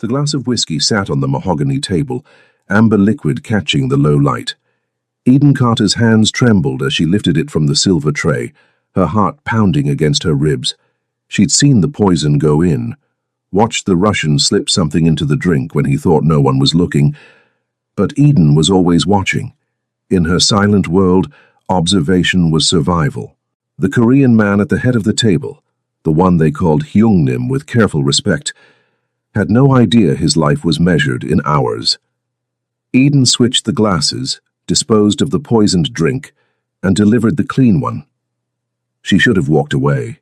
The glass of whiskey sat on the mahogany table, amber liquid catching the low light. Eden Carter's hands trembled as she lifted it from the silver tray, her heart pounding against her ribs. She'd seen the poison go in, watched the Russian slip something into the drink when he thought no one was looking. But Eden was always watching. In her silent world, observation was survival. The Korean man at the head of the table, the one they called Hyungnim with careful respect, had no idea his life was measured in hours. Eden switched the glasses, disposed of the poisoned drink, and delivered the clean one. She should have walked away.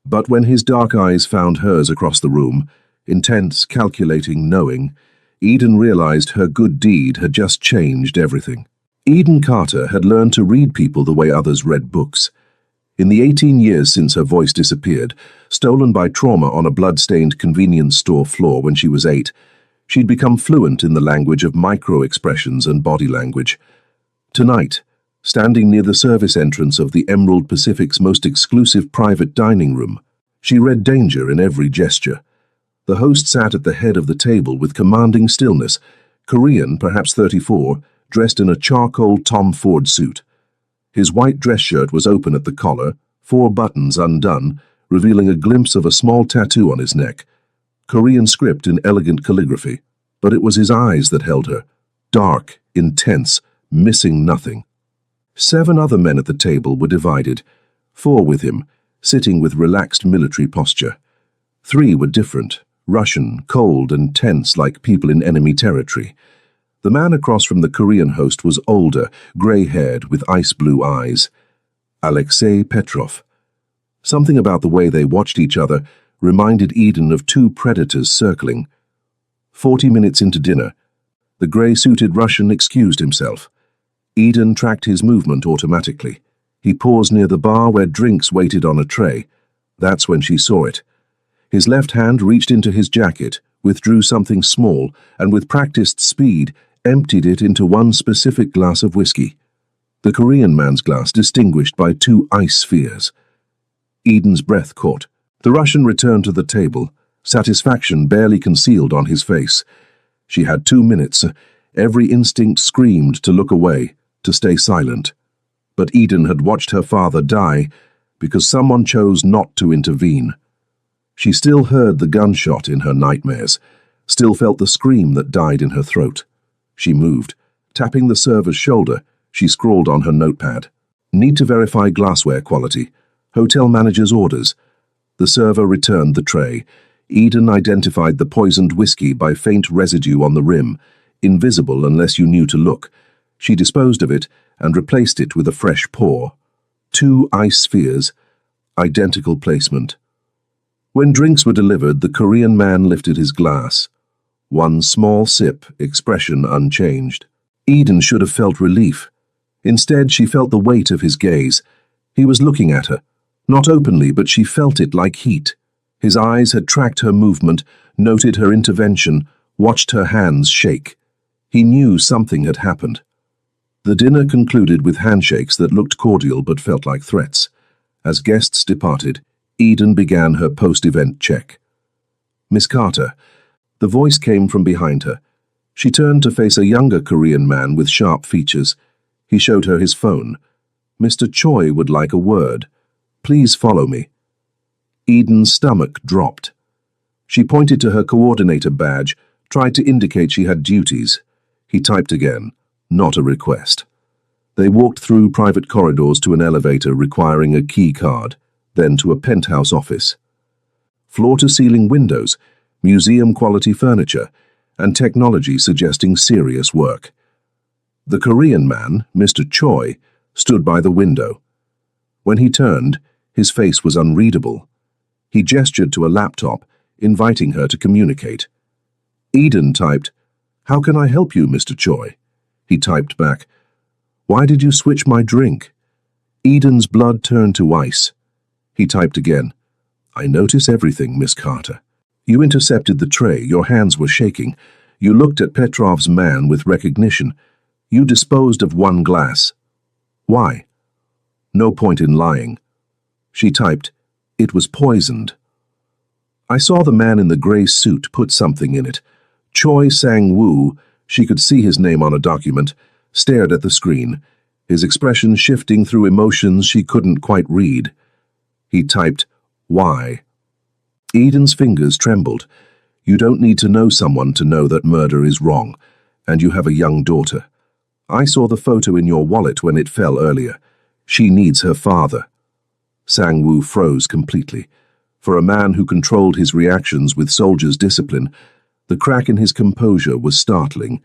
But when his dark eyes found hers across the room, intense, calculating, knowing, Eden realized her good deed had just changed everything. Eden Carter had learned to read people the way others read books. In the 18 years since her voice disappeared, stolen by trauma on a blood-stained convenience store floor when she was 8, she'd become fluent in the language of micro-expressions and body language. Tonight, standing near the service entrance of the Emerald Pacific's most exclusive private dining room, she read danger in every gesture. The host sat at the head of the table with commanding stillness, Korean, perhaps 34, dressed in a charcoal Tom Ford suit. His white dress shirt was open at the collar, 4 buttons undone, revealing a glimpse of a small tattoo on his neck. Korean script in elegant calligraphy, but it was his eyes that held her, dark, intense, missing nothing. 7 other men at the table were divided, 4 with him, sitting with relaxed military posture. 3 were different, Russian, cold and tense like people in enemy territory. The man across from the Korean host was older, grey-haired, with ice-blue eyes. Alexei Petrov. Something about the way they watched each other reminded Eden of 2 predators circling. 40 minutes into dinner, the grey-suited Russian excused himself. Eden tracked his movement automatically. He paused near the bar where drinks waited on a tray. That's when she saw it. His left hand reached into his jacket, withdrew something small, and with practiced speed, emptied it into one specific glass of whiskey. The Korean man's glass distinguished by 2 ice spheres. Eden's breath caught. The Russian returned to the table, satisfaction barely concealed on his face. She had 2 minutes. Every instinct screamed to look away, to stay silent. But Eden had watched her father die because someone chose not to intervene. She still heard the gunshot in her nightmares, still felt the scream that died in her throat. She moved. Tapping the server's shoulder, she scrawled on her notepad. Need to verify glassware quality. Hotel manager's orders. The server returned the tray. Eden identified the poisoned whiskey by faint residue on the rim, invisible unless you knew to look. She disposed of it and replaced it with a fresh pour. 2 ice spheres, identical placement. When drinks were delivered, the Korean man lifted his glass. 1 small sip, expression unchanged. Eden should have felt relief. Instead, she felt the weight of his gaze. He was looking at her. Not openly, but she felt it like heat. His eyes had tracked her movement, noted her intervention, watched her hands shake. He knew something had happened. The dinner concluded with handshakes that looked cordial but felt like threats. As guests departed, Eden began her post-event check. Miss Carter. The voice came from behind her. She turned to face a younger Korean man with sharp features. He showed her his phone. Mr. Choi would like a word. Please follow me. Eden's stomach dropped. She pointed to her coordinator badge, tried to indicate she had duties. He typed again. Not a request. They walked through private corridors to an elevator requiring a key card, then to a penthouse office. Floor-to-ceiling windows, museum-quality furniture, and technology suggesting serious work. The Korean man, Mr. Choi, stood by the window. When he turned, his face was unreadable. He gestured to a laptop, inviting her to communicate. Eden typed, "How can I help you, Mr. Choi?" He typed back, "Why did you switch my drink?" Eden's blood turned to ice. He typed again, "I notice everything, Miss Carter. You intercepted the tray, your hands were shaking. You looked at Petrov's man with recognition. You disposed of 1 glass. Why?" "No point in lying." She typed, "It was poisoned." I saw the man in the grey suit put something in it. Choi Sang-woo, she could see his name on a document, stared at the screen, his expression shifting through emotions she couldn't quite read. He typed, "Why?" Eden's fingers trembled. You don't need to know someone to know that murder is wrong, and you have a young daughter. I saw the photo in your wallet when it fell earlier. She needs her father. Sang-woo froze completely. For a man who controlled his reactions with soldier's discipline, the crack in his composure was startling.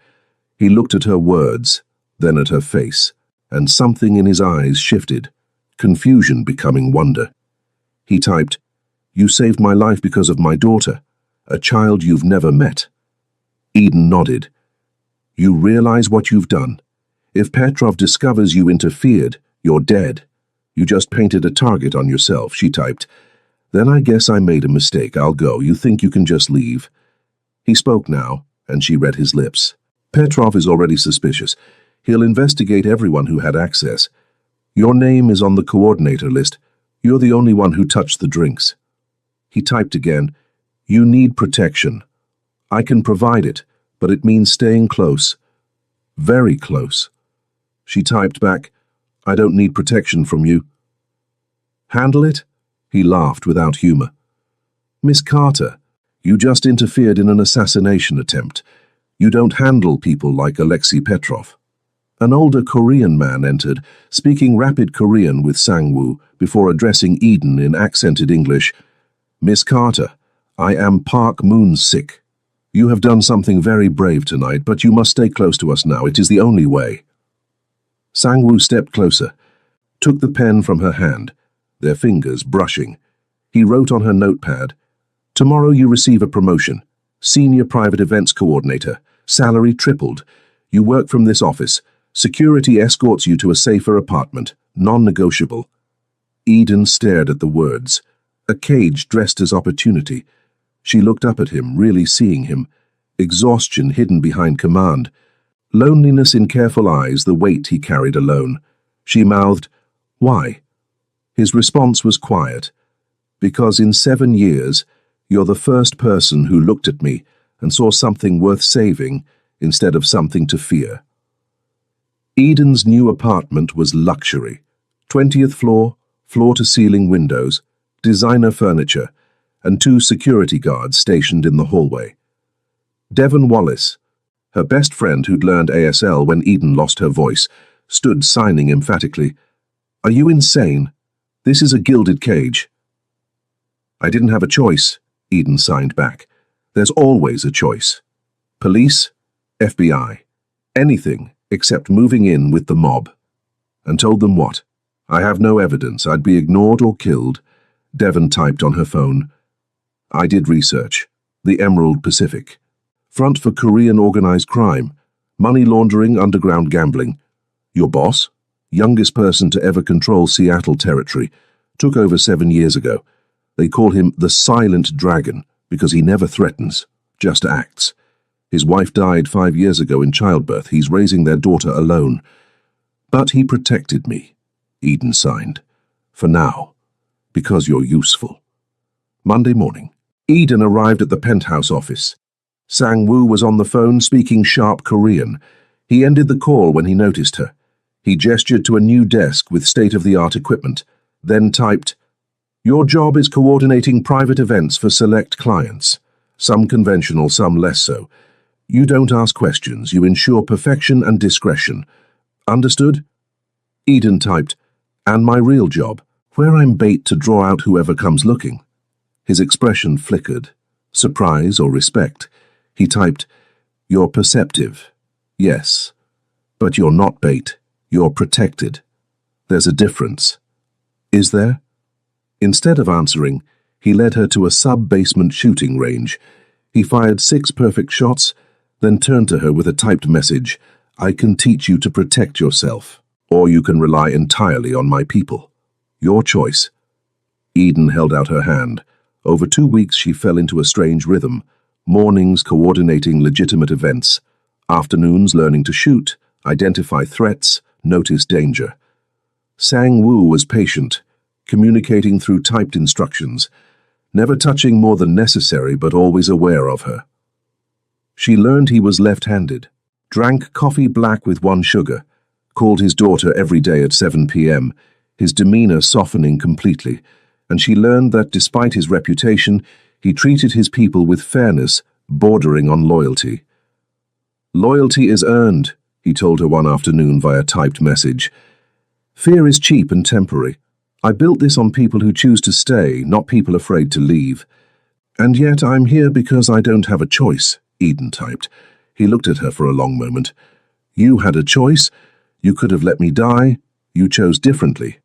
He looked at her words, then at her face, and something in his eyes shifted, confusion becoming wonder. He typed, "You saved my life because of my daughter, a child you've never met." Eden nodded. "You realize what you've done? If Petrov discovers you interfered, you're dead. You just painted a target on yourself," she typed. "Then I guess I made a mistake. I'll go. You think you can just leave?" He spoke now, and she read his lips. "Petrov is already suspicious. He'll investigate everyone who had access. Your name is on the coordinator list. You're the only one who touched the drinks." He typed again, "You need protection. I can provide it, but it means staying close. Very close." She typed back, "I don't need protection from you." "Handle it?" He laughed without humor. "Miss Carter, you just interfered in an assassination attempt. You don't handle people like Alexei Petrov." An older Korean man entered, speaking rapid Korean with Sang-woo, before addressing Eden in accented English. "Miss Carter, I am Park Moon-sik. You have done something very brave tonight, but you must stay close to us now. It is the only way." Sang-woo stepped closer, took the pen from her hand, their fingers brushing. He wrote on her notepad, "Tomorrow you receive a promotion. Senior Private Events Coordinator. Salary tripled. You work from this office. Security escorts you to a safer apartment. Non-negotiable." Eden stared at the words. A cage dressed as opportunity. She looked up at him, really seeing him. Exhaustion hidden behind command. Loneliness in careful eyes, the weight he carried alone. She mouthed, "Why?" His response was quiet. "Because in 7 years, you're the first person who looked at me and saw something worth saving instead of something to fear." Eden's new apartment was luxury. 20th floor, floor-to-ceiling windows, designer furniture, and 2 security guards stationed in the hallway. Devon Wallace, her best friend who'd learned ASL when Eden lost her voice, stood signing emphatically, "Are you insane? This is a gilded cage." "I didn't have a choice," Eden signed back. "There's always a choice. Police, FBI, anything except moving in with the mob." And told them what? "I have no evidence. I'd be ignored or killed." Devon typed on her phone. "I did research. The Emerald Pacific. Front for Korean organized crime, money laundering, underground gambling. Your boss, youngest person to ever control Seattle territory, took over 7 years ago. They call him the Silent Dragon because he never threatens, just acts. His wife died 5 years ago in childbirth. He's raising their daughter alone. But he protected me," Eden signed. "For now. Because you're useful." Monday morning. Eden arrived at the penthouse office. Sang-woo was on the phone speaking sharp Korean. He ended the call when he noticed her. He gestured to a new desk with state-of-the-art equipment, then typed, "Your job is coordinating private events for select clients. Some conventional, some less so. You don't ask questions. You ensure perfection and discretion. Understood?" Eden typed, "And my real job, where I'm bait to draw out whoever comes looking." His expression flickered. Surprise or respect. He typed, "You're perceptive. Yes. But you're not bait. You're protected. There's a difference." "Is there?" Instead of answering, he led her to a sub-basement shooting range. He fired 6 perfect shots, then turned to her with a typed message, "I can teach you to protect yourself, or you can rely entirely on my people. Your choice." Eden held out her hand. Over 2 weeks she fell into a strange rhythm, mornings coordinating legitimate events, afternoons learning to shoot, identify threats, notice danger. Sang-woo was patient, communicating through typed instructions. never touching more than necessary but always aware of her. She learned he was left-handed, drank coffee black with 1 sugar, called his daughter every day at 7 p.m., his demeanor softening completely, and she learned that despite his reputation, he treated his people with fairness, bordering on loyalty. "Loyalty is earned," he told her one afternoon via typed message. "Fear is cheap and temporary. I built this on people who choose to stay, not people afraid to leave. And yet I'm here because I don't have a choice," Eden typed. He looked at her for a long moment. "You had a choice. You could have let me die. You chose differently.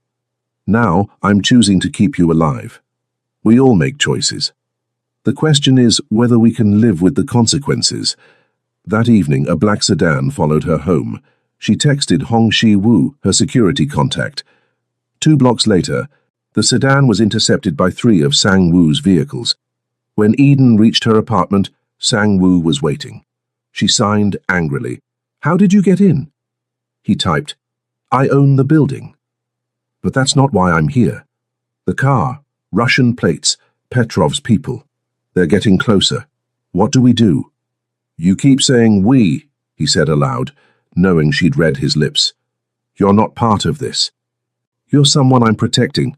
Now I'm choosing to keep you alive. We all make choices. The question is whether we can live with the consequences." That evening, a black sedan followed her home. She texted Hong Shi-woo, her security contact. 2 blocks later, the sedan was intercepted by 3 of Sang-woo's vehicles. When Eden reached her apartment, Sang-woo was waiting. She signed angrily. "How did you get in?" He typed, "I own the building." "But that's not why I'm here." "The car, Russian plates, Petrov's people. They're getting closer. What do we do?" "You keep saying we," he said aloud, knowing she'd read his lips. "You're not part of this. You're someone I'm protecting."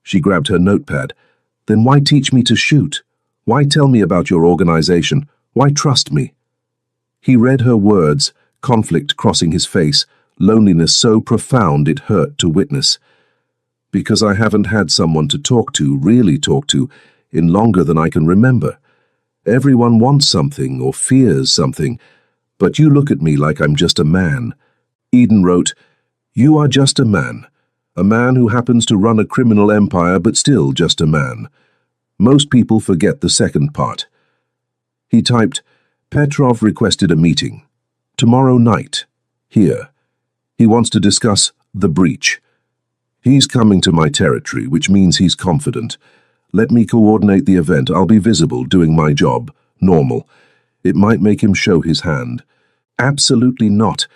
She grabbed her notepad. "Then why teach me to shoot? Why tell me about your organization? Why trust me?" He read her words, conflict crossing his face, loneliness so profound it hurt to witness. "Because I haven't had someone to talk to, really talk to, in longer than I can remember. Everyone wants something or fears something, but you look at me like I'm just a man." Eden wrote, "You are just a man who happens to run a criminal empire but still just a man. Most people forget the second part." He typed, "Petrov requested a meeting. Tomorrow night. Here. He wants to discuss the breach. He's coming to my territory, which means he's confident. Let me coordinate the event. I'll be visible, doing my job. Normal. It might make him show his hand." "Absolutely not.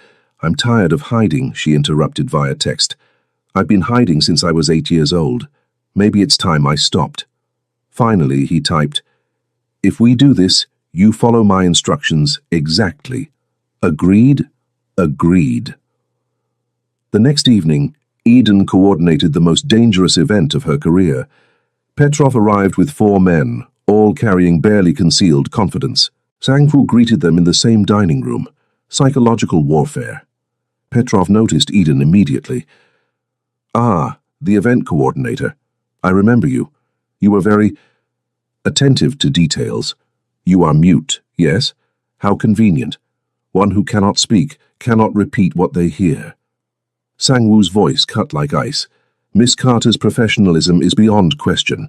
I'm tired of hiding," she interrupted via text. "I've been hiding since I was 8 years old. Maybe it's time I stopped." Finally, he typed, "If we do this, you follow my instructions exactly. Agreed?" Agreed. The next evening, Eden coordinated the most dangerous event of her career. Petrov arrived with 4 men, all carrying barely concealed confidence. Sang-woo greeted them in the same dining room. Psychological warfare. Petrov noticed Eden immediately. "Ah, the event coordinator. I remember you. You were very attentive to details. You are mute, yes? How convenient. One who cannot speak, cannot repeat what they hear." Sang-woo's voice cut like ice. "Miss Carter's professionalism is beyond question.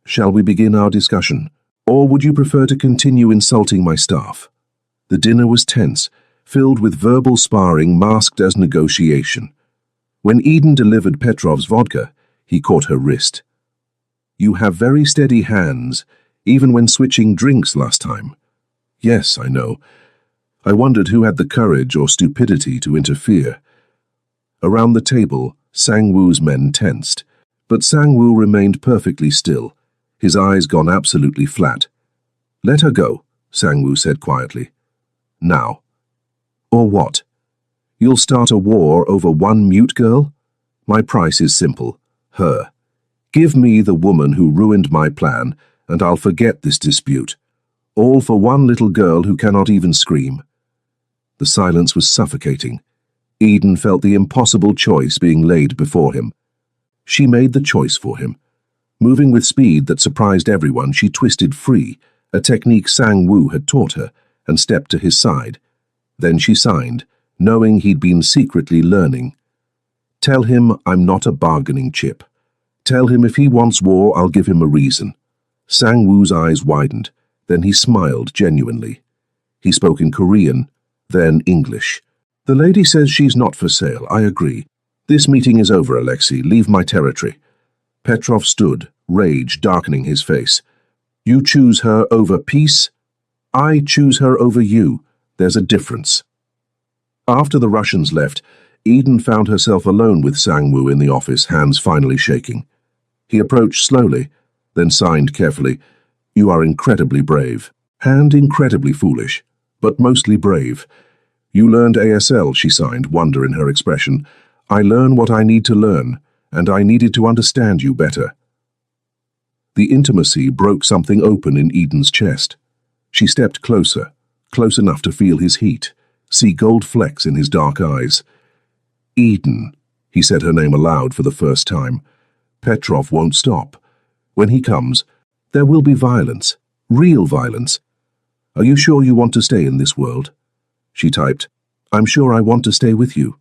Shall we begin our discussion? Or would you prefer to continue insulting my staff?" The dinner was tense, filled with verbal sparring masked as negotiation. When Eden delivered Petrov's vodka, he caught her wrist. "You have very steady hands, even when switching drinks last time." "Yes, I know. I wondered who had the courage or stupidity to interfere." Around the table, Sang-woo's men tensed, but Sang-woo remained perfectly still, his eyes gone absolutely flat. "Let her go," Sang-woo said quietly. "Now." "Or what? You'll start a war over one mute girl? My price is simple. Her. Give me the woman who ruined my plan, and I'll forget this dispute. All for one little girl who cannot even scream." The silence was suffocating. Eden felt the impossible choice being laid before him. She made the choice for him. Moving with speed that surprised everyone, she twisted free, a technique Sang-woo had taught her, and stepped to his side. Then she signed, knowing he'd been secretly learning. "Tell him I'm not a bargaining chip. Tell him if he wants war, I'll give him a reason." Sang-woo's eyes widened, then he smiled genuinely. He spoke in Korean, then English. "The lady says she's not for sale. I agree. This meeting is over, Alexei. Leave my territory." Petrov stood, rage darkening his face. "You choose her over peace? I choose her over you. There's a difference." After the Russians left, Eden found herself alone with Sang-woo in the office, hands finally shaking. He approached slowly. then signed carefully, "You are incredibly brave, and incredibly foolish, but mostly brave. You learned ASL," she signed, wonder in her expression. "I learn what I need to learn, and I needed to understand you better." The intimacy broke something open in Eden's chest. She stepped closer, close enough to feel his heat, see gold flecks in his dark eyes. "Eden," he said her name aloud for the first time. "Petrov won't stop. When he comes, there will be violence, real violence. Are you sure you want to stay in this world?" She typed, "I'm sure I want to stay with you."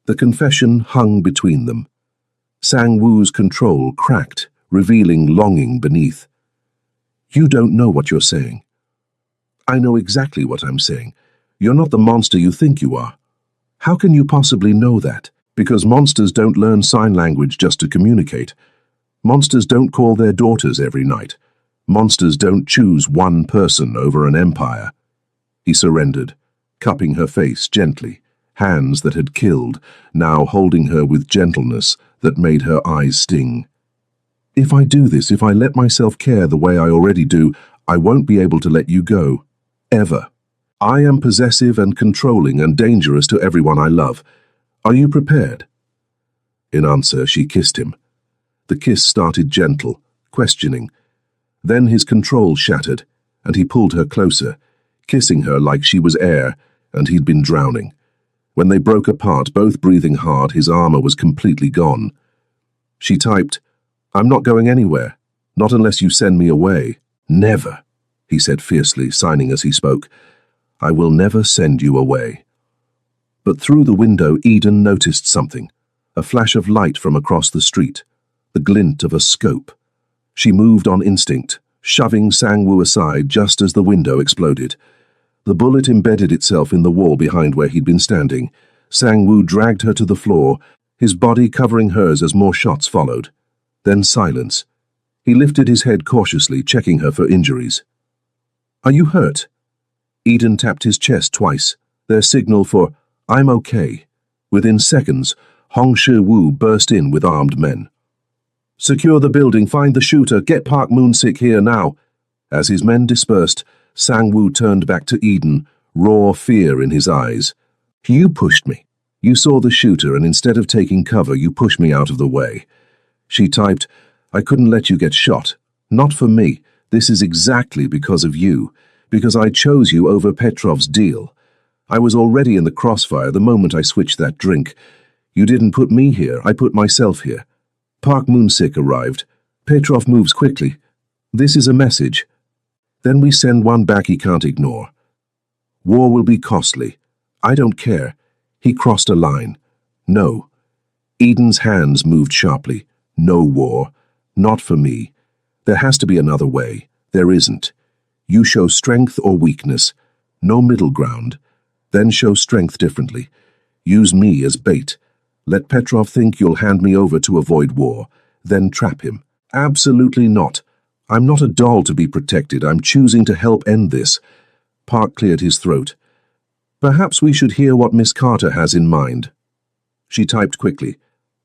The confession hung between them. Sang-woo's control cracked, revealing longing beneath. "You don't know what you're saying." "I know exactly what I'm saying. You're not the monster you think you are." "How can you possibly know that?" "Because monsters don't learn sign language just to communicate. Monsters don't call their daughters every night. Monsters don't choose one person over an empire." He surrendered, cupping her face gently, hands that had killed, now holding her with gentleness that made her eyes sting. "If I do this, if I let myself care the way I already do, I won't be able to let you go. Ever. I am possessive and controlling and dangerous to everyone I love. Are you prepared?" In answer, she kissed him. The kiss started gentle, questioning. Then his control shattered, and he pulled her closer, kissing her like she was air, and he'd been drowning. When they broke apart, both breathing hard, his armor was completely gone. She typed, "I'm not going anywhere, not unless you send me away." "Never," he said fiercely, signing as he spoke. "I will never send you away." But through the window, Eden noticed something, a flash of light from across the street, the glint of a scope. She moved on instinct, shoving Sang-woo aside just as the window exploded. The bullet embedded itself in the wall behind where he'd been standing. Sang-woo dragged her to the floor, his body covering hers as more shots followed. Then silence. He lifted his head cautiously, checking her for injuries. "Are you hurt?" Eden tapped his chest twice, their signal for, "I'm okay." Within seconds, Hong Shi-woo burst in with armed men. "Secure the building, find the shooter, get Park Moon-sik here now." As his men dispersed, Sang-woo turned back to Eden, raw fear in his eyes. "You pushed me. You saw the shooter, and instead of taking cover, you pushed me out of the way." She typed, "I couldn't let you get shot. Not for me. This is exactly because of you. Because I chose you over Petrov's deal. I was already in the crossfire the moment I switched that drink. You didn't put me here, I put myself here. Park Moon-sik arrived. Petrov moves quickly. This is a message. Then we send one back he can't ignore. War will be costly. I don't care. He crossed a line. No." Eden's hands moved sharply. "No war. Not for me. There has to be another way. There isn't. You show strength or weakness. No middle ground. Then show strength differently. Use me as bait. Let Petrov think you'll hand me over to avoid war. Then trap him. Absolutely not. I'm not a doll to be protected. I'm choosing to help end this." Park cleared his throat. "Perhaps we should hear what Miss Carter has in mind." She typed quickly.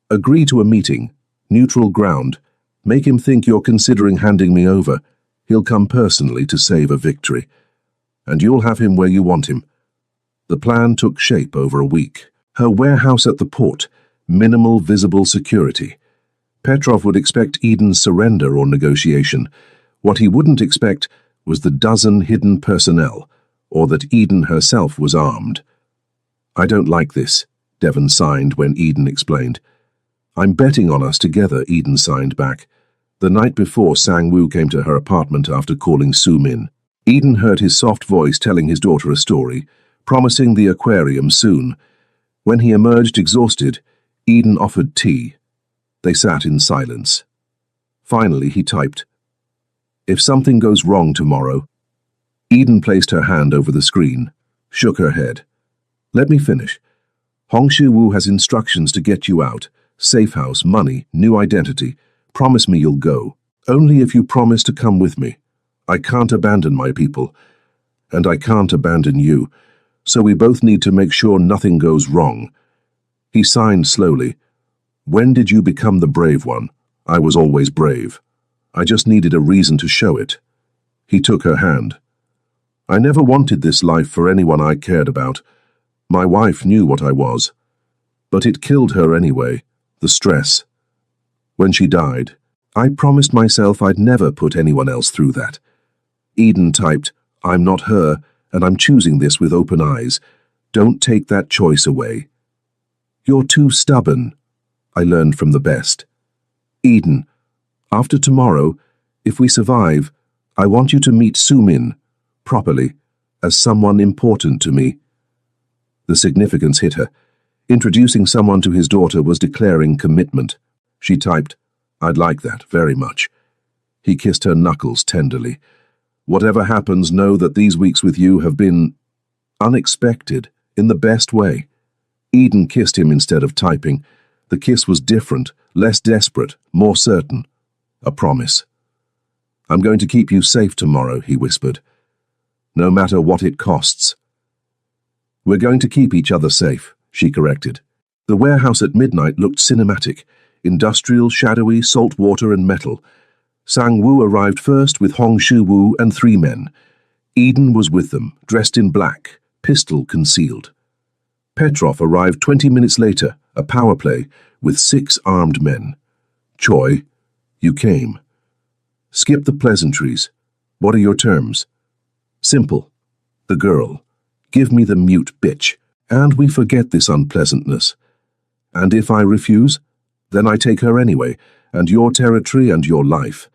"Agree to a meeting. Neutral ground. Make him think you're considering handing me over. He'll come personally to save a victory. And you'll have him where you want him." The plan took shape over a week. Her warehouse at the port. Minimal visible security. Petrov would expect Eden's surrender or negotiation. What he wouldn't expect was the dozen hidden personnel, or that Eden herself was armed. "I don't like this," Devon signed when Eden explained. "I'm betting on us together," Eden signed back. The night before, Sang-woo came to her apartment after calling Soo-min. Eden heard his soft voice telling his daughter a story, promising the aquarium soon. When he emerged exhausted, Eden offered tea. They sat in silence. Finally, he typed, "If something goes wrong tomorrow." Eden placed her hand over the screen, shook her head. "Let me finish. Hong Shi-woo has instructions to get you out. Safe house, money, new identity. Promise me you'll go. Only if you promise to come with me. I can't abandon my people. And I can't abandon you. So we both need to make sure nothing goes wrong." He signed slowly. "When did you become the brave one? I was always brave." I just needed a reason to show it. He took her hand. I never wanted this life for anyone I cared about. My wife knew what I was. But it killed her anyway, the stress. When she died, I promised myself I'd never put anyone else through that. Eden typed, I'm not her, and I'm choosing this with open eyes. Don't take that choice away. You're too stubborn, I learned from the best. Eden, after tomorrow, if we survive, I want you to meet Sumin, properly, as someone important to me. The significance hit her. Introducing someone to his daughter was declaring commitment. She typed, I'd like that very much. He kissed her knuckles tenderly. Whatever happens, know that these weeks with you have been unexpected, in the best way. Eden kissed him instead of typing. The kiss was different, less desperate, more certain. A promise. I'm going to keep you safe tomorrow, he whispered. No matter what it costs. We're going to keep each other safe, she corrected. The warehouse at midnight looked cinematic. Industrial, shadowy, salt water and metal. Sang-woo arrived first with Hong Shi-woo and 3 men. Eden was with them, dressed in black, pistol concealed. Petrov arrived 20 minutes later, a power play, with 6 armed men. Choi, you came. Skip the pleasantries. What are your terms? Simple. The girl. Give me the mute bitch, and we forget this unpleasantness. And if I refuse, then I take her anyway, and your territory and your life.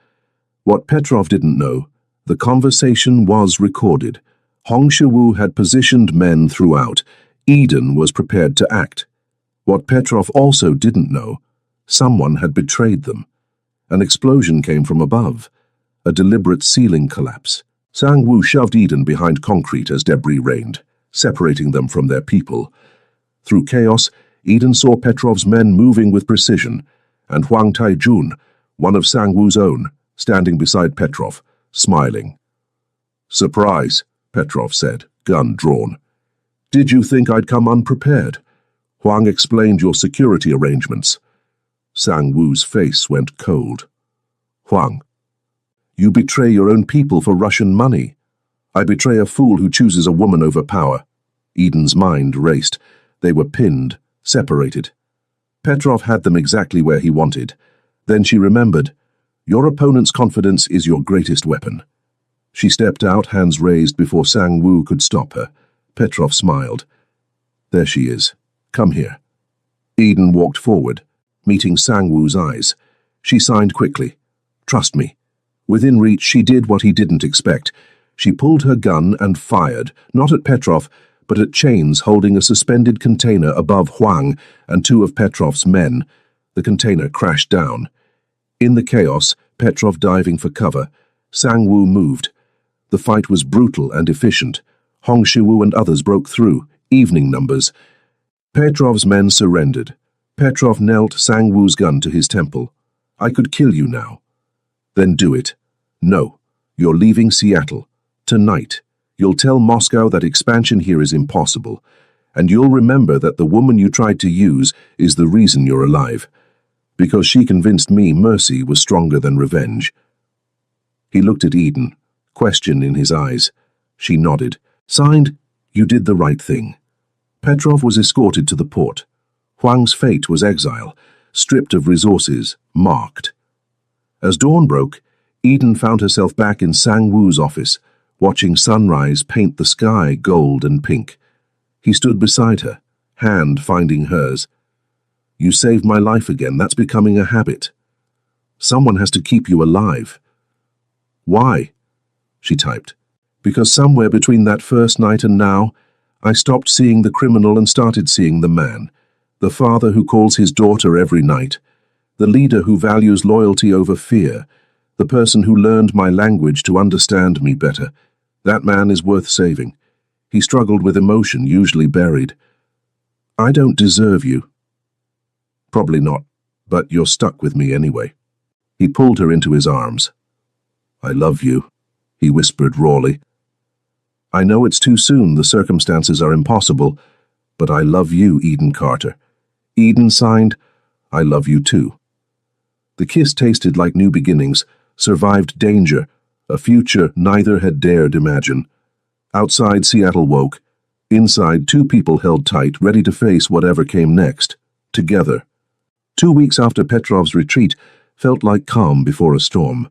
What Petrov didn't know, the conversation was recorded. Hong Shi-woo had positioned men throughout. Eden was prepared to act. What Petrov also didn't know, someone had betrayed them. An explosion came from above, a deliberate ceiling collapse. Sang-woo shoved Eden behind concrete as debris rained, separating them from their people. Through chaos, Eden saw Petrov's men moving with precision, and Hwang Tai-jun, one of Sang-woo's own, standing beside Petrov, smiling. Surprise, Petrov said, gun drawn. Did you think I'd come unprepared? Hwang explained your security arrangements. Sang-woo's face went cold. Hwang, you betray your own people for Russian money. I betray a fool who chooses a woman over power. Eden's mind raced. They were pinned, separated. Petrov had them exactly where he wanted. Then she remembered. Your opponent's confidence is your greatest weapon. She stepped out, hands raised, before Sang-woo could stop her. Petrov smiled. There she is. Come here. Eden walked forward, meeting Sang-woo's eyes. She signed quickly. Trust me. Within reach, she did what he didn't expect. She pulled her gun and fired, not at Petrov, but at chains holding a suspended container above Hwang and 2 of Petrov's men. The container crashed down. In the chaos, Petrov diving for cover, Sang-woo moved. The fight was brutal and efficient. Hong Shi-woo and others broke through, evening numbers. Petrov's men surrendered. Petrov knelt Sang-woo's gun to his temple. I could kill you now. Then do it. No, you're leaving Seattle. Tonight, you'll tell Moscow that expansion here is impossible, and you'll remember that the woman you tried to use is the reason you're alive, because she convinced me mercy was stronger than revenge. He looked at Eden, question in his eyes. She nodded. Signed, you did the right thing. Petrov was escorted to the port. Hwang's fate was exile, stripped of resources, marked. As dawn broke, Eden found herself back in Sang-woo's office, watching sunrise paint the sky gold and pink. He stood beside her, hand finding hers. You saved my life again. That's becoming a habit. Someone has to keep you alive. Why? She typed. Because somewhere between that first night and now, I stopped seeing the criminal and started seeing the man, the father who calls his daughter every night, the leader who values loyalty over fear, the person who learned my language to understand me better. That man is worth saving. He struggled with emotion, usually buried. I don't deserve you. Probably not, but you're stuck with me anyway. He pulled her into his arms. I love you, he whispered rawly. I know it's too soon, the circumstances are impossible, but I love you, Eden Carter. Eden signed, I love you too. The kiss tasted like new beginnings, survived danger, a future neither had dared imagine. Outside, Seattle woke. Inside, two people held tight, ready to face whatever came next, together. 2 weeks after Petrov's retreat felt like calm before a storm.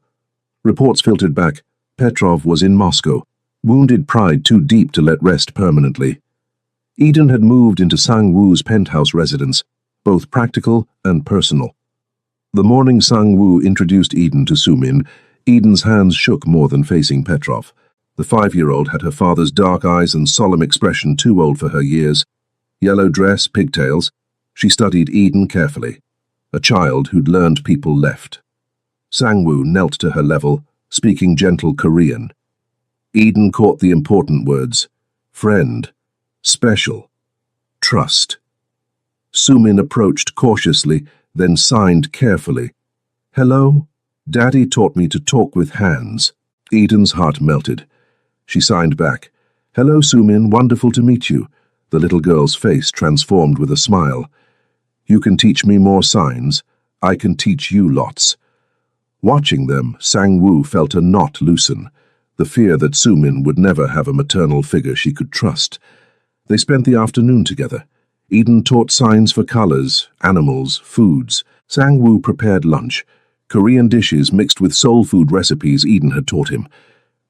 Reports filtered back. Petrov was in Moscow, wounded pride too deep to let rest permanently. Eden had moved into Sang-woo's penthouse residence, both practical and personal. The morning Sang-woo introduced Eden to Sumin, Eden's hands shook more than facing Petrov. The 5-year-old had her father's dark eyes and solemn expression too old for her years. Yellow dress, pigtails. She studied Eden carefully. A child who'd learned people left. Sang-woo knelt to her level, speaking gentle Korean. Eden caught the important words. Friend. Special. Trust. Sumin approached cautiously, then signed carefully. Hello? Daddy taught me to talk with hands. Eden's heart melted. She signed back. Hello, Sumin, wonderful to meet you. The little girl's face transformed with a smile. You can teach me more signs. I can teach you lots. Watching them, Sang-woo felt a knot loosen, the fear that Sumin would never have a maternal figure she could trust. They spent the afternoon together. Eden taught signs for colors, animals, foods. Sang-woo prepared lunch, Korean dishes mixed with soul food recipes Eden had taught him.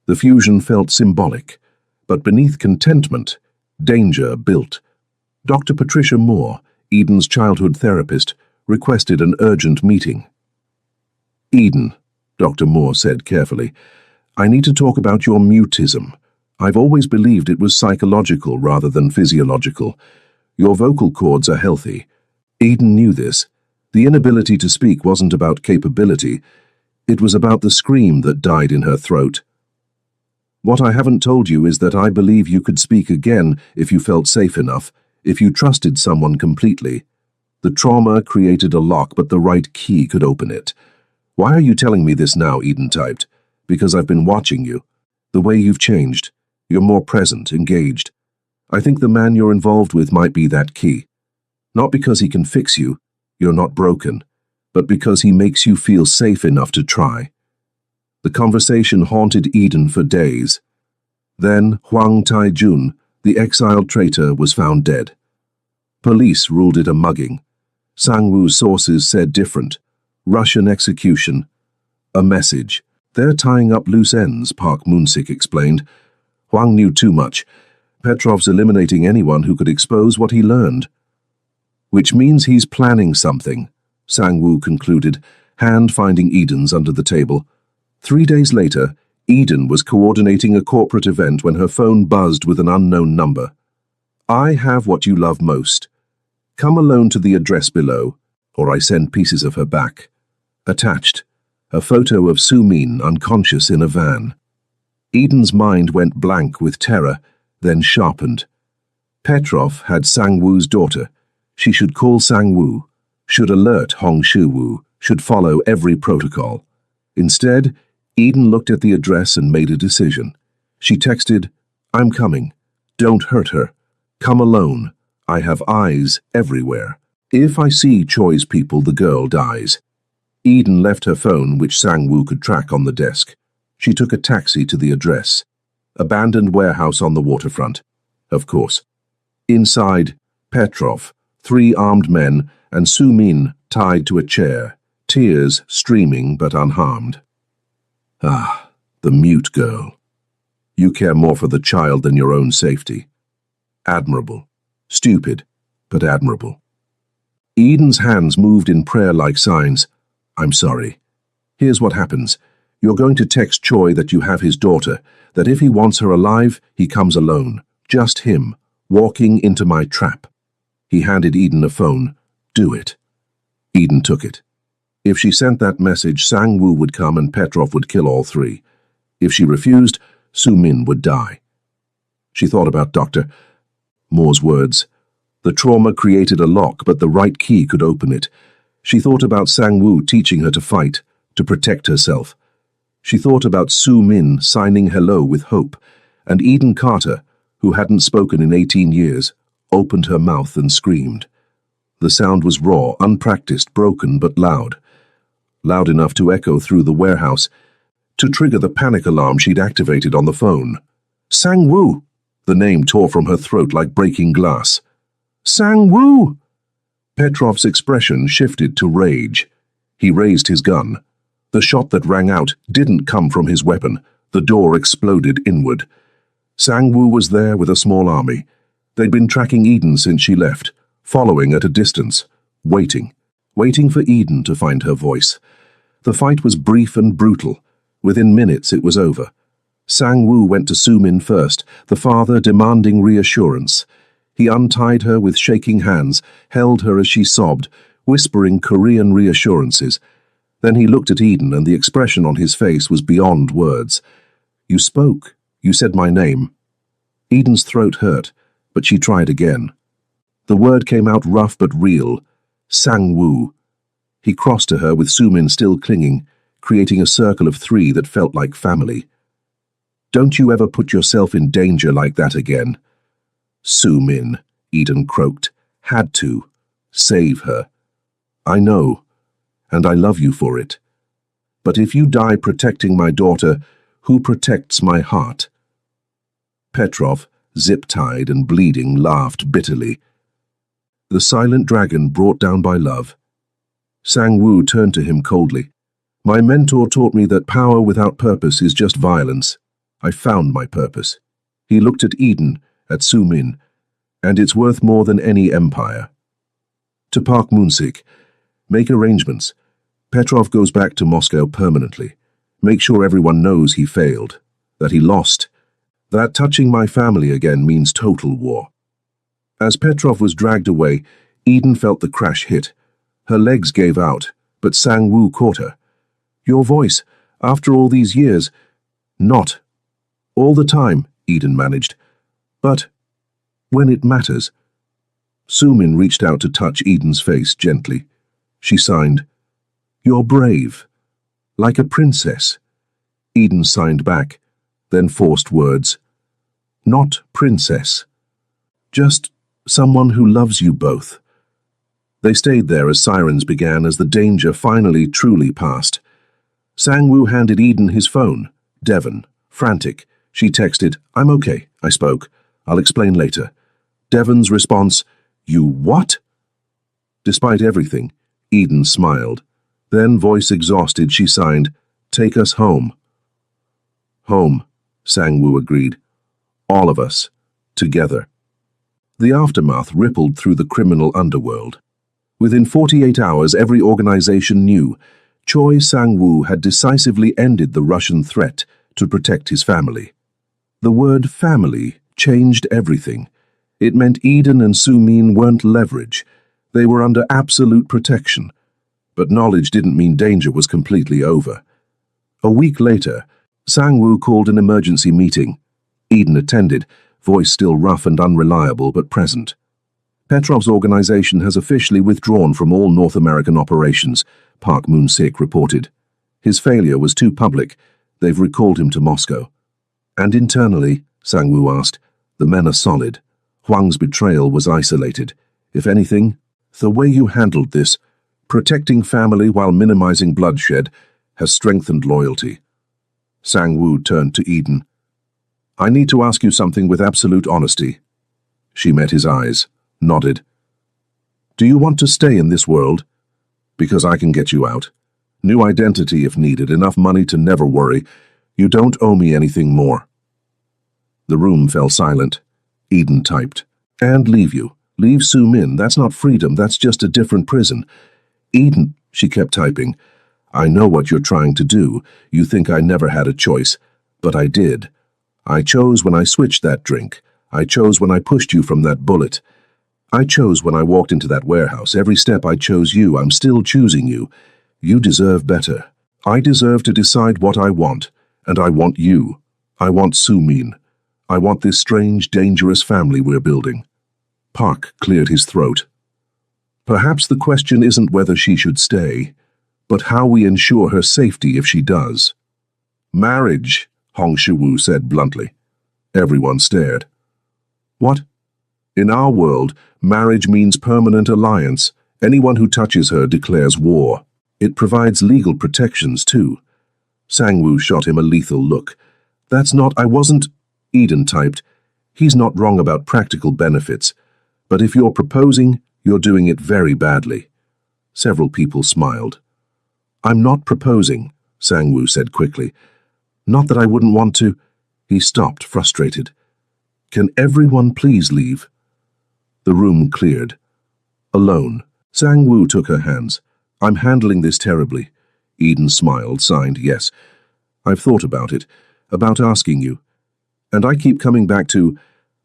The fusion felt symbolic, but beneath contentment, danger built. Dr. Patricia Moore, Eden's childhood therapist, requested an urgent meeting. Eden, Dr. Moore said carefully, I need to talk about your mutism. I've always believed it was psychological rather than physiological. Your vocal cords are healthy. Eden knew this. The inability to speak wasn't about capability. It was about the scream that died in her throat. What I haven't told you is that I believe you could speak again if you felt safe enough, if you trusted someone completely. The trauma created a lock, but the right key could open it. Why are you telling me this now? Eden typed. Because I've been watching you. The way you've changed. You're more present, engaged. I think the man you're involved with might be that key. Not because he can fix you. You're not broken, but because he makes you feel safe enough to try. The conversation haunted Eden for days. Then Hwang Tae-jun, the exiled traitor, was found dead. Police ruled it a mugging. Sang-woo's sources said different. Russian execution. A message. They're tying up loose ends, Park Moon-sik explained. Hwang knew too much. Petrov's eliminating anyone who could expose what he learned. Which means he's planning something, Sang-woo concluded, hand finding Eden's under the table. 3 days later, Eden was coordinating a corporate event when her phone buzzed with an unknown number. I have what you love most. Come alone to the address below, or I send pieces of her back. Attached, a photo of Sumin unconscious in a van. Eden's mind went blank with terror, then sharpened. Petrov had Sang-woo's daughter. She should call Sang-woo, should alert Hong Shi-woo, should follow every protocol. Instead, Eden looked at the address and made a decision. She texted, I'm coming. Don't hurt her. Come alone. I have eyes everywhere. If I see Choi's people, the girl dies. Eden left her phone, which Sang-woo could track, on the desk. She took a taxi to the address. Abandoned warehouse on the waterfront. Of course. Inside, Petrov, 3 armed men, and Sumin tied to a chair, tears streaming but unharmed. Ah, the mute girl. You care more for the child than your own safety. Admirable. Stupid, but admirable. Eden's hands moved in prayer-like signs. I'm sorry. Here's what happens. You're going to text Choi that you have his daughter, that if he wants her alive, he comes alone. Just him, walking into my trap. He handed Eden a phone. Do it. Eden took it. If she sent that message, Sang-woo would come and Petrov would kill all 3. If she refused, Sumin would die. She thought about Dr. Moore's words. The trauma created a lock, but the right key could open it. She thought about Sang-woo teaching her to fight, to protect herself. She thought about Sumin signing hello with hope, and Eden Carter, who hadn't spoken in 18 years, opened her mouth and screamed. The sound was raw, unpracticed, broken, but loud. Loud enough to echo through the warehouse, to trigger the panic alarm she'd activated on the phone. Sang-woo! The name tore from her throat like breaking glass. Sang-woo! Petrov's expression shifted to rage. He raised his gun. The shot that rang out didn't come from his weapon. The door exploded inward. Sang-woo was there with a small army. They'd been tracking Eden since she left, following at a distance, waiting for Eden to find her voice. The fight was brief and brutal. Within minutes it was over. Sang-woo went to Soo-min first, the father demanding reassurance. He untied her with shaking hands, held her as she sobbed, whispering Korean reassurances. Then he looked at Eden, and the expression on his face was beyond words. You spoke. You said my name. Eden's throat hurt, but she tried again. The word came out rough but real. Sang-woo. He crossed to her with Soo-min still clinging, creating a circle of three that felt like family. Don't you ever put yourself in danger like that again. Soo-min, Eden croaked. Had to. Save her. I know, and I love you for it. But if you die protecting my daughter, who protects my heart? Petrov, zip-tied and bleeding, laughed bitterly. The silent dragon brought down by love. Sang-woo turned to him coldly. My mentor taught me that power without purpose is just violence. I found my purpose. He looked at Eden, at Soo-min, and it's worth more than any empire. To Park Moon-sik, make arrangements. Petrov goes back to Moscow permanently. Make sure everyone knows he failed, that he lost. That touching my family again means total war. As Petrov was dragged away, Eden felt the crash hit. Her legs gave out, but Sang-woo caught her. Your voice, after all these years. Not. All the time, Eden managed. But when it matters. Soo-min reached out to touch Eden's face gently. She signed, You're brave. Like a princess. Eden signed back, then forced words. Not princess. Just someone who loves you both. They stayed there as sirens began, as the danger finally truly passed. Sang-woo handed Eden his phone. Devon, frantic. She texted, I'm okay, I spoke. I'll explain later. Devon's response, You what? Despite everything, Eden smiled. Then, voice exhausted, she signed, Take us home. Home, Sang-woo agreed. All of us. Together. The aftermath rippled through the criminal underworld. Within 48 hours, every organization knew Choi Sang-woo had decisively ended the Russian threat to protect his family. The word family changed everything. It meant Eden and Soo-min weren't leverage. They were under absolute protection. But knowledge didn't mean danger was completely over. A week later, Sang-woo called an emergency meeting. Eden attended, voice still rough and unreliable but present. Petrov's organization has officially withdrawn from all North American operations, Park Moon-sik reported. His failure was too public. They've recalled him to Moscow. And internally, Sang-woo asked, the men are solid. Hwang's betrayal was isolated. If anything, the way you handled this, protecting family while minimizing bloodshed, has strengthened loyalty. Sang-woo turned to Eden. I need to ask you something with absolute honesty. She met his eyes, nodded. Do you want to stay in this world? Because I can get you out. New identity if needed, enough money to never worry. You don't owe me anything more. The room fell silent. Eden typed. And leave you. Leave Soo-min. That's not freedom, that's just a different prison. Eden, she kept typing. I know what you're trying to do. You think I never had a choice. But I did. I chose when I switched that drink. I chose when I pushed you from that bullet. I chose when I walked into that warehouse. Every step I chose you. I'm still choosing you. You deserve better. I deserve to decide what I want. And I want you. I want Soo-min. I want this strange, dangerous family we're building. Park cleared his throat. Perhaps the question isn't whether she should stay, but how we ensure her safety if she does. Marriage, Hong Shi-woo said bluntly. Everyone stared. What? In our world, marriage means permanent alliance. Anyone who touches her declares war. It provides legal protections, too. Sang-woo shot him a lethal look. I wasn't, Eden typed. He's not wrong about practical benefits, but if you're proposing, you're doing it very badly. Several people smiled. I'm not proposing, Sang-woo said quickly. Not that I wouldn't want to. He stopped, frustrated. Can everyone please leave? The room cleared. Alone, Sang-woo took her hands. I'm handling this terribly. Eden smiled, signed yes. I've thought about it, about asking you. And I keep coming back to,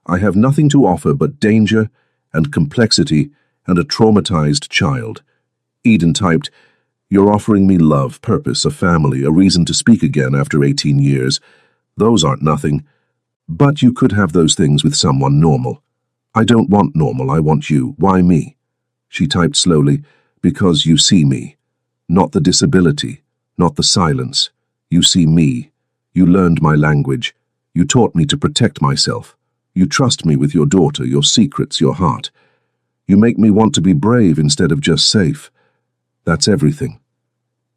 I have nothing to offer but danger and complexity and a traumatized child. Eden typed, You're offering me love, purpose, a family, a reason to speak again after 18 years. Those aren't nothing. But you could have those things with someone normal. I don't want normal, I want you. Why me? She typed slowly, because you see me. Not the disability, not the silence. You see me. You learned my language. You taught me to protect myself. You trust me with your daughter, your secrets, your heart. You make me want to be brave instead of just safe. That's everything.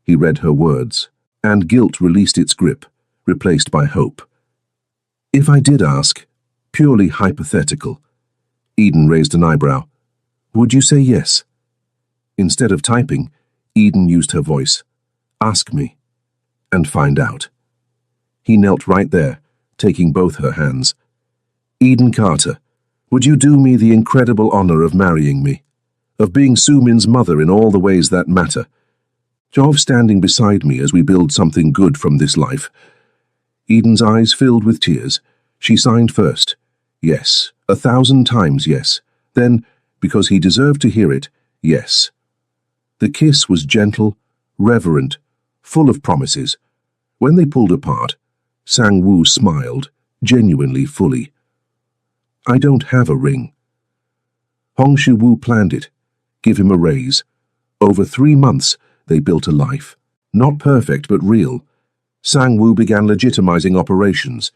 He read her words, and guilt released its grip, replaced by hope. If I did ask, purely hypothetical, Eden raised an eyebrow. Would you say yes? Instead of typing, Eden used her voice. Ask me, and find out. He knelt right there, taking both her hands. Eden Carter, would you do me the incredible honor of marrying me? Of being Soo-min's mother in all the ways that matter? Of standing beside me as we build something good from this life? Eden's eyes filled with tears. She signed first. Yes, 1,000 times yes. Then, because he deserved to hear it, yes. The kiss was gentle, reverent, full of promises. When they pulled apart, Sang-woo smiled, genuinely fully. I don't have a ring. Hong Shi-woo planned it. Give him a raise. Over 3 months, they built a life. Not perfect, but real. Sang-woo began legitimizing operations.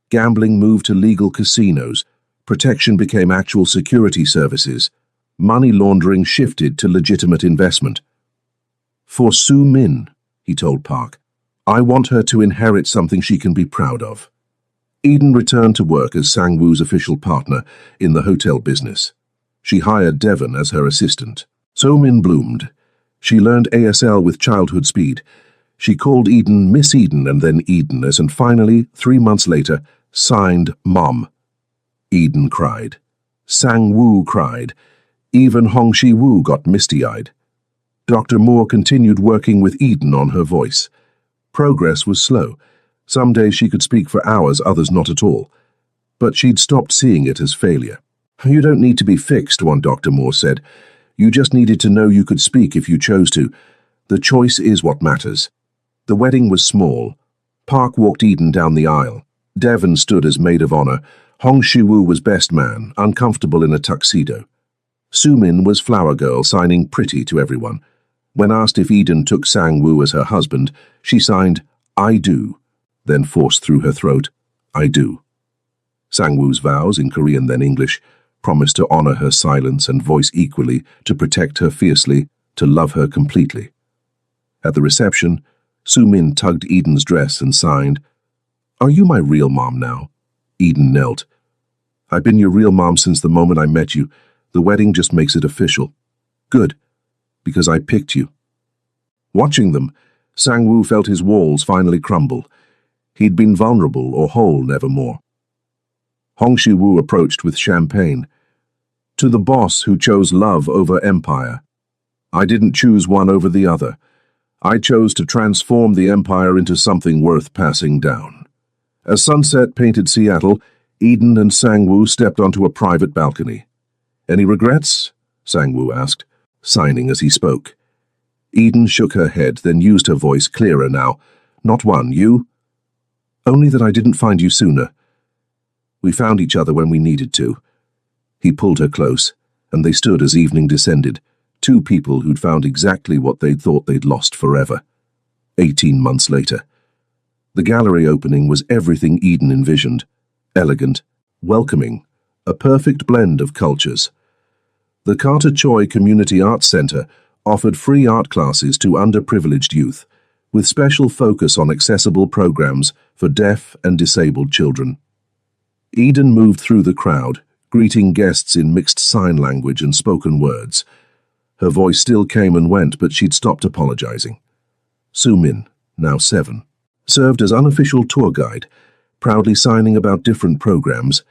Gambling moved to legal casinos. Protection became actual security services. Money laundering shifted to legitimate investment. For Soo-min, he told Park, I want her to inherit something she can be proud of. Eden returned to work as Sang-woo's official partner in the hotel business. She hired Devon as her assistant. Soo-min bloomed. She learned ASL with childhood speed. She called Eden Miss Eden and then Edeness, and finally, 3 months later, signed Mom. Eden cried. Sang-woo cried. Even Hong Shi-woo got misty-eyed. Dr. Moore continued working with Eden on her voice. Progress was slow. Some days she could speak for hours, others not at all. But she'd stopped seeing it as failure. You don't need to be fixed, one Dr. Moore said. You just needed to know you could speak if you chose to. The choice is what matters. The wedding was small. Park walked Eden down the aisle. Devon stood as maid of honor. Hong Shi-woo was best man, uncomfortable in a tuxedo. Soo-min was flower girl, signing pretty to everyone. When asked if Eden took Sang-woo as her husband, she signed, I do, then forced through her throat, I do. Sang-woo's vows, in Korean then English, promised to honor her silence and voice equally, to protect her fiercely, to love her completely. At the reception, Soo-min tugged Eden's dress and signed, Are you my real mom now? Eden knelt. I've been your real mom since the moment I met you. The wedding just makes it official. Good, because I picked you. Watching them, Sang-woo felt his walls finally crumble. He'd been vulnerable or whole nevermore. Hong Shi-woo approached with champagne. To the boss who chose love over empire. I didn't choose one over the other. I chose to transform the empire into something worth passing down. As sunset painted Seattle, Eden and Sang-woo stepped onto a private balcony. Any regrets? Sang-woo asked, signing as he spoke. Eden shook her head, then used her voice, clearer now. Not one, you? Only that I didn't find you sooner. We found each other when we needed to. He pulled her close, and they stood as evening descended, 2 people who'd found exactly what they'd thought they'd lost forever. 18 months later. The gallery opening was everything Eden envisioned. Elegant, welcoming, a perfect blend of cultures. The Carter Choi Community Arts Center offered free art classes to underprivileged youth, with special focus on accessible programs for deaf and disabled children. Eden moved through the crowd, greeting guests in mixed sign language and spoken words. Her voice still came and went, but she'd stopped apologizing. Sumin, now 7, served as unofficial tour guide, proudly signing about different programs.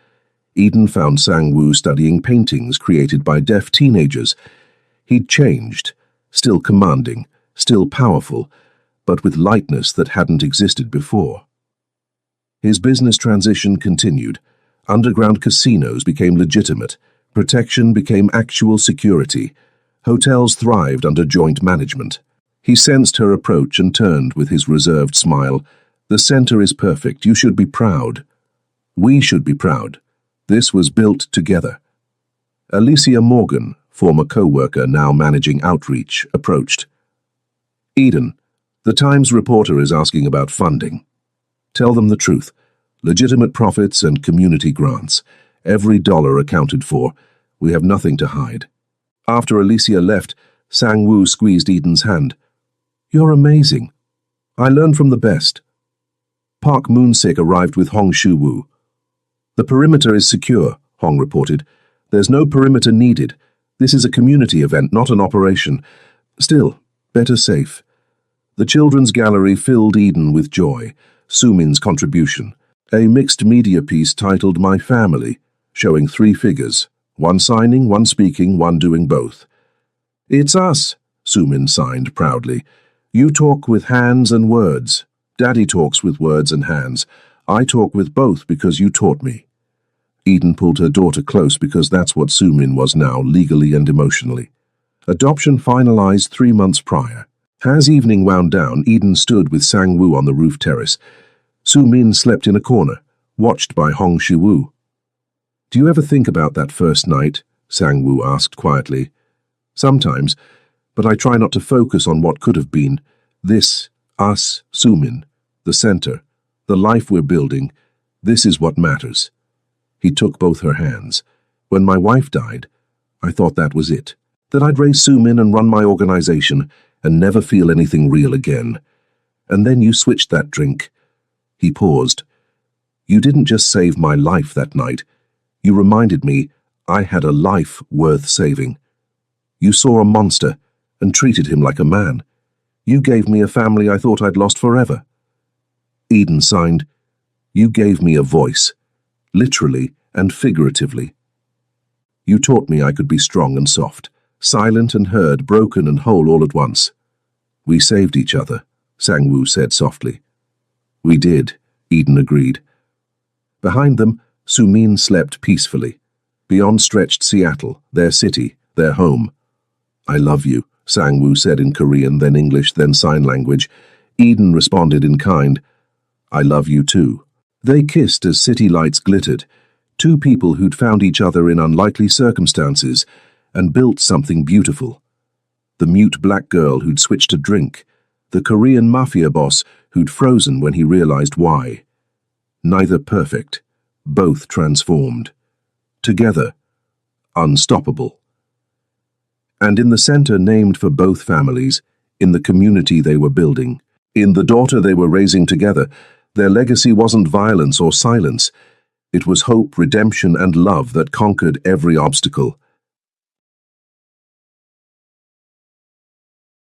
Eden found Sang-woo studying paintings created by deaf teenagers. He'd changed, still commanding, still powerful, but with lightness that hadn't existed before. His business transition continued. Underground casinos became legitimate. Protection became actual security. Hotels thrived under joint management. He sensed her approach and turned with his reserved smile. "The center is perfect. You should be proud. We should be proud. This was built together." Alicia Morgan, former co-worker now managing outreach, approached. "Eden, the Times reporter is asking about funding. Tell them the truth. Legitimate profits and community grants. Every dollar accounted for. We have nothing to hide." After Alicia left, Sang-woo squeezed Eden's hand. "You're amazing. I learned from the best." Park Moon-sik arrived with Hong Shu-woo. "The perimeter is secure," Hong reported. "There's no perimeter needed. This is a community event, not an operation. Still, better safe." The children's gallery filled Eden with joy. Sumin's contribution. A mixed media piece titled My Family, showing 3 figures, one signing, one speaking, one doing both. "It's us," Sumin signed proudly. "You talk with hands and words. Daddy talks with words and hands. I talk with both because you taught me." Eden pulled her daughter close because that's what Sumin was now, legally and emotionally. Adoption finalized 3 months prior. As evening wound down, Eden stood with Sang-woo on the roof terrace. Sumin slept in a corner, watched by Hong Shi-woo. "Do you ever think about that first night?" Sang-woo asked quietly. "Sometimes, but I try not to focus on what could have been. This, us, Sumin, the center, the life we're building, this is what matters." He took both her hands. "When my wife died, I thought that was it. That I'd raise Sumin and run my organization and never feel anything real again. And then you switched that drink." He paused. "You didn't just save my life that night. You reminded me I had a life worth saving. You saw a monster and treated him like a man. You gave me a family I thought I'd lost forever." Eden signed. "You gave me a voice, literally and figuratively. You taught me I could be strong and soft, silent and heard, broken and whole all at once." "We saved each other," Sang-woo said softly. "We did," Eden agreed. Behind them, Sumin slept peacefully. Beyond stretched Seattle, their city, their home. "I love you," Sang-woo said in Korean, then English, then sign language. Eden responded in kind. "I love you too." They kissed as city lights glittered, 2 people who'd found each other in unlikely circumstances and built something beautiful. The mute black girl who'd switched to drink, the Korean Mafia boss who'd frozen when he realized why. Neither perfect, both transformed. Together, unstoppable. And in the center named for both families, in the community they were building, in the daughter they were raising together, their legacy wasn't violence or silence. It was hope, redemption, and love that conquered every obstacle.